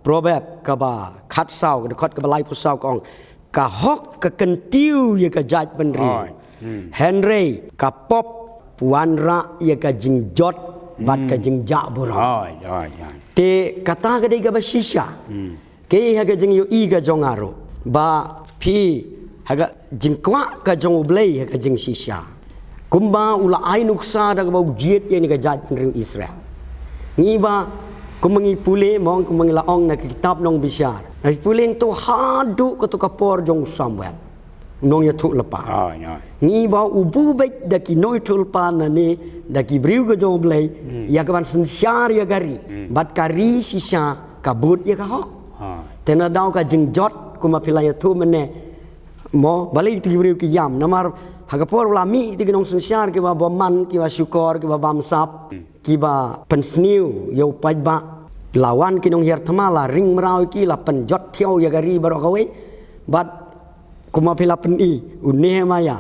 proverb ka ba khat sau ka ka balai pu sau kong ka hok ka kentiu ye ka jaj ben ri Henry ka pop puan ra ye ka jingjot bat ka jingja buro te kata ka dei ka ba shisha ke ha ka jing yo i ka jongaro ba phi ha ka jingkwa ka jong ublei ha ka jing shisha kumba ula ainuksa da ka ba ujiet ye ni ka jaj ben ri Israel ngi ba kumangi pule mong kumangi laong na kitab nong bisyar na puleng to hadu ko to kapor jong Samuel nong ya thu lepa ngi ba ubu bet da ki noi thul pa na ni da ki briu ko jong blai ya ka ban sensyar ya gari bat kari sisa kabut ya ka hok tena daw ka jingjot kuma pilaya thu mene mo balik tu ki briu ki yam namar hagapor ulami ti nong sensyar ki ba boman ki ba syukor ki ba bamsap ki ba pensniu yo pajba lawan ki nong hier thamala ring merau ki la penjot thiau ya gari barokawe bat kuma pila peni unehemaya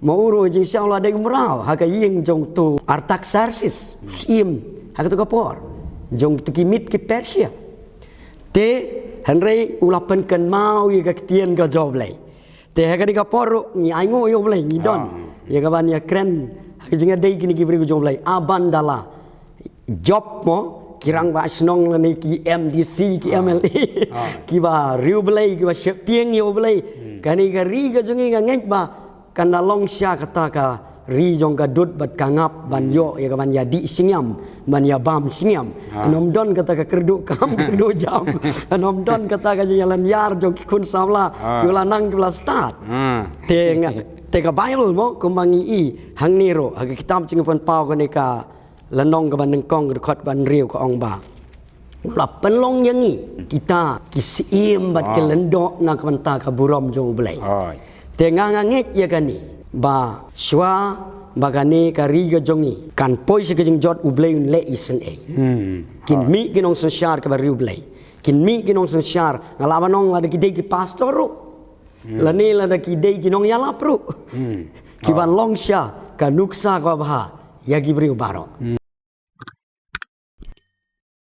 mauro jing siang la deng merau ha ka ying jong tu Artaxerxes sim ha ka tu kapor jong tu ki mit ki Persia te Henry ulapen ken mau ye ka tien ka job lai te ha ka di kapor ni aingo yo blai ni don ye ka ban ya kren ha ka jing dei kini ki bri job lai abandala job mo kirang ba snong ni ki MDC ki MLA ki ba riu blai ki ba sep tieng yo blai kani ka ri ka jungi nga ngej ba kana long sya kata ka ri jong ka dut bat kangap ban yo ya ka ban ya di singyam ban ya bam singyam anom don kata ka kerdu kam kerdu jam anom don kata ka jalan yar jong kun samla ki ulah nang ki ulah start te ka Bible mo kumangi i hang niro ha kitab cing pan pau ka ni ka lanong ka ban nengkong ka khot ban riu ka ong ba ulah penlong yang ni kita kisim bat ke lendok na kementa ka burom jong belai tengah nganget ya kani ba shwa bagani ka ri ga jongi kan poi se jing jot ublei un le isen e kin mi kinong sensyar ka bari ublei kin mi kinong sensyar ngalawanong la ki dei ki pastoru la ni la ki dei kinong yala pro ki ban long sya ka nuksa ka bah ya gi bri baro